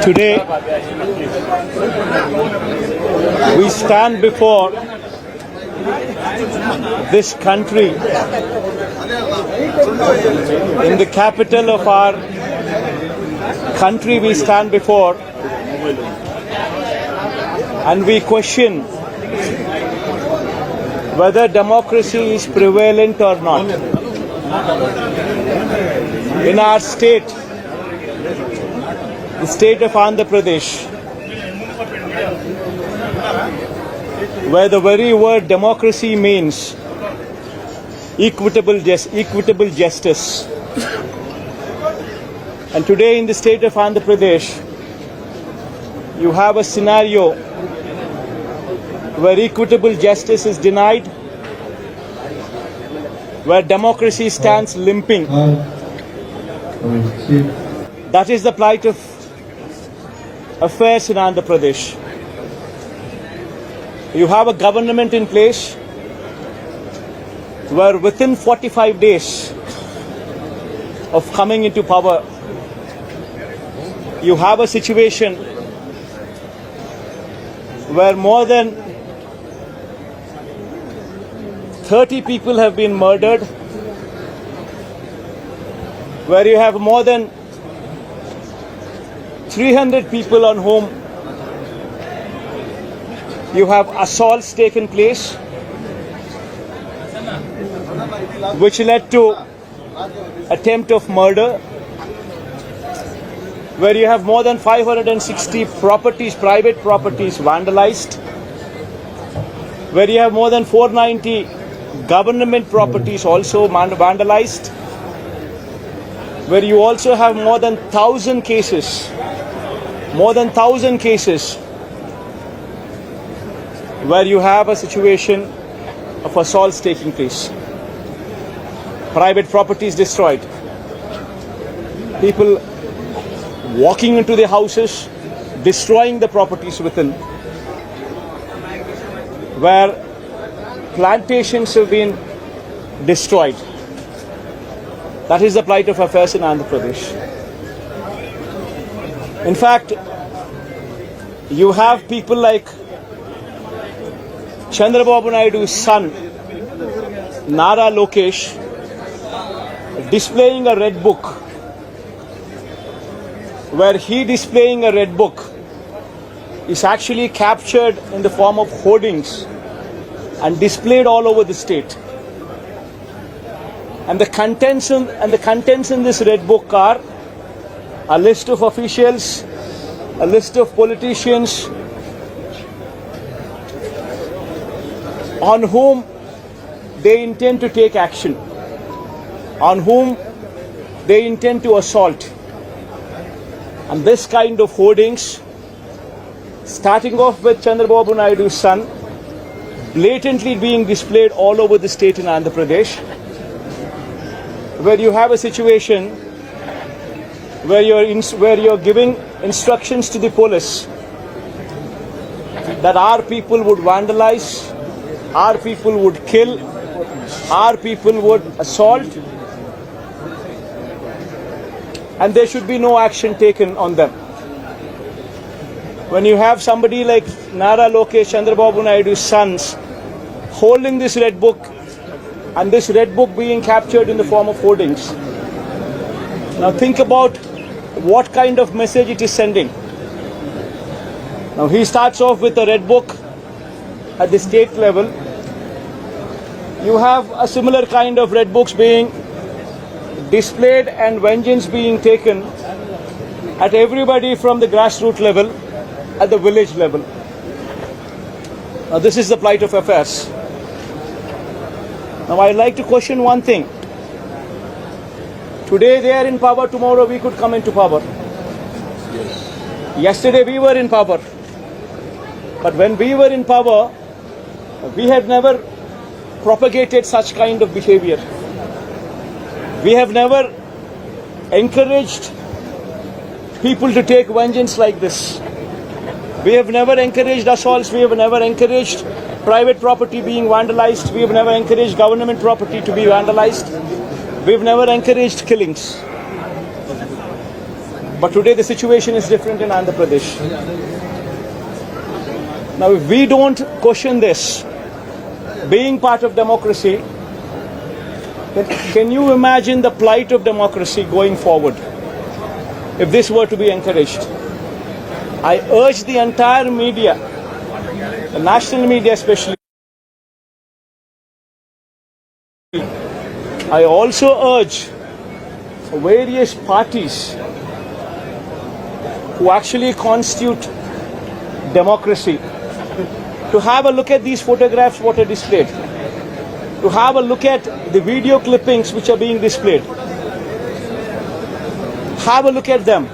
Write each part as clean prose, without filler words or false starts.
Today, we stand before this country in the capital of our country. We stand before and we question whether democracy is prevalent or not. In our state, the state of Andhra Pradesh, where the very word democracy means equitable justice. And today in the state of Andhra Pradesh, you have a scenario where equitable justice is denied, where democracy stands limping. That is the plight of affairs in Andhra Pradesh. You have a government in place where within 45 days of coming into power, you have a situation where more than 30 people have been murdered, where you have more than 300 people on whom you have assaults taken place, which led to attempt of murder, where you have more than 560 properties, private properties vandalized, where you have more than 490 government properties also vandalized, where you also have more than 1,000 cases, where you have a situation of assaults taking place, private properties destroyed, people walking into the houses, destroying the properties within, where plantations have been destroyed. That is the plight of affairs in Andhra Pradesh. In fact, you have people like Chandrababu Naidu's son, Nara Lokesh, displaying a red book, where he displaying a red book is actually captured in the form of hoardings and displayed all over the state. And the contents in this red book are a list of officials, a list of politicians on whom they intend to take action, on whom they intend to assault. And this kind of hoardings, starting off with Chandrababu Naidu's son, blatantly being displayed all over the state in Andhra Pradesh, where you have a situation where you're giving instructions to the police that our people would vandalize, our people would kill, our people would assault, and there should be no action taken on them. When you have somebody like Nara Lokesh, Chandrababu Naidu's sons, holding this red book, and this red book being captured in the form of hoardings. Now think about what kind of message it is sending. Now he starts off with a red book at the state level. You have a similar kind of red books being displayed and vengeance being taken at everybody from the grassroots level, at the village level. Now this is the plight of affairs. Now I'd like to question one thing. Today they are in power, tomorrow we could come into power. Yesterday we were in power. But when we were in power, we had never propagated such kind of behavior. We have never encouraged people to take vengeance like this. We have never encouraged assaults. We have never encouraged private property being vandalized. We have never encouraged government property to be vandalized. We have never encouraged killings. But today the situation is different in Andhra Pradesh. Now, if we don't question this, being part of democracy, then can you imagine the plight of democracy going forward if this were to be encouraged? I urge the entire media, the national media especially, I also urge various parties who actually constitute democracy to have a look at these photographs what are displayed, to have a look at the video clippings which are being displayed. Have a look at them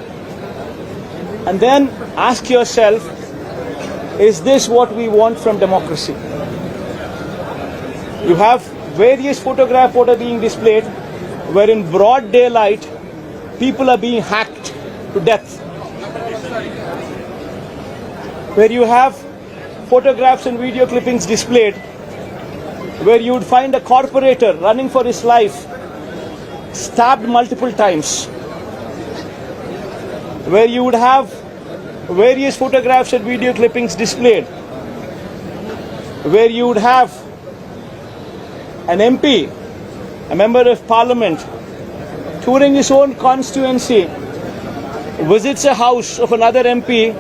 and then ask yourself, is this what we want from democracy? You have various photographs what are being displayed where in broad daylight people are being hacked to death. Where you have photographs and video clippings displayed where you would find a corporator running for his life stabbed multiple times. Where you would have various photographs and video clippings displayed where you would have an MP, a member of parliament, touring his own constituency, visits a house of another MP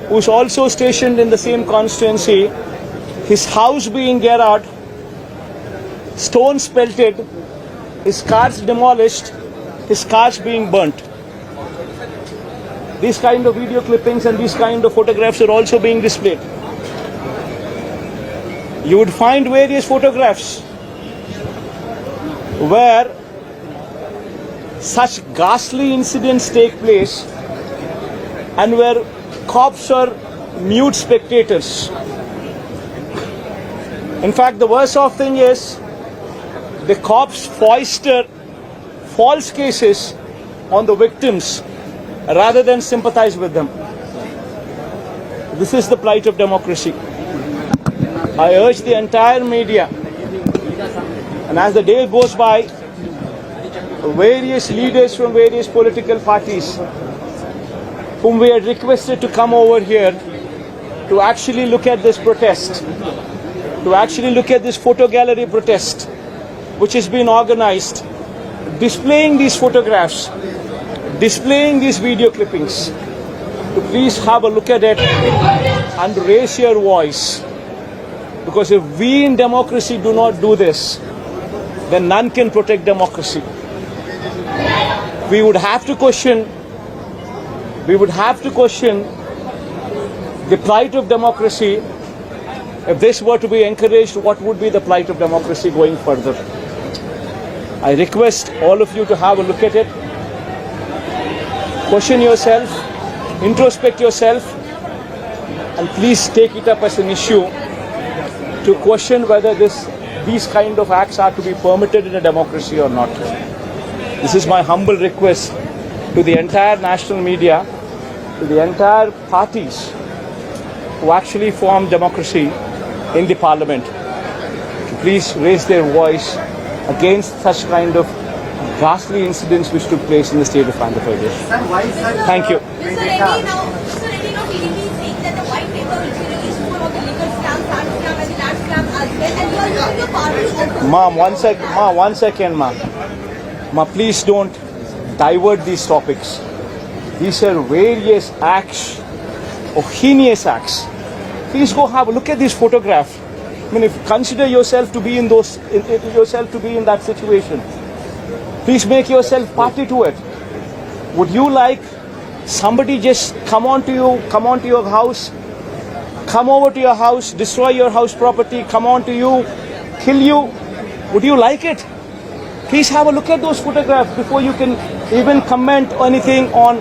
who's also stationed in the same constituency, his house being garroted, stones pelted, his cars demolished, his cars being burnt. These kind of video clippings and these kind of photographs are also being displayed. You would find various photographs where such ghastly incidents take place and where cops are mute spectators. In fact, the worst of thing is the cops foist false cases on the victims rather than sympathize with them. This is the plight of democracy. I urge the entire media, and as the day goes by, various leaders from various political parties whom we had requested to come over here to actually look at this protest, to actually look at this photo gallery protest which has been organized, displaying these photographs, displaying these video clippings, to please have a look at it and raise your voice. Because if we in democracy do not do this, then none can protect democracy. We would have to question the plight of democracy. If this were to be encouraged, what would be the plight of democracy going further? I request all of you to have a look at it, question yourself, introspect yourself, and please take it up as an issue to question whether these kind of acts are to be permitted in a democracy or not. This is my humble request to the entire national media, to the entire parties who actually form democracy in the parliament, to please raise their voice against such kind of ghastly incidents which took place in the state of Andhra Pradesh. Thank you. Mr. Reddy, now PDP is saying that the white paper will be released for all the liquor scam, sand scam and the land scam as well, and you are using your party. Ma'am, one second, ma'am. Ma, please don't divert these topics. These are various acts, or heinous acts. Please go have a look at this photograph. I mean, if consider yourself to be in that situation, please make yourself party to it. Would you like somebody just come onto your house, come over to your house, destroy your house property, come onto you, kill you? Would you like it? Please have a look at those photographs before you can even comment or anything on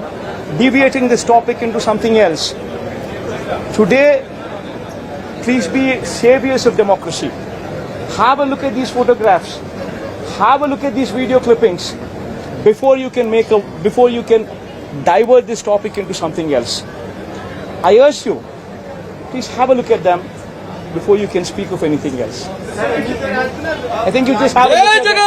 deviating this topic into something else. Today, please be saviors of democracy. Have a look at these photographs. Have a look at these video clippings before you can divert this topic into something else. I urge you, please have a look at them before you can speak of anything else. I think you just have a look at them.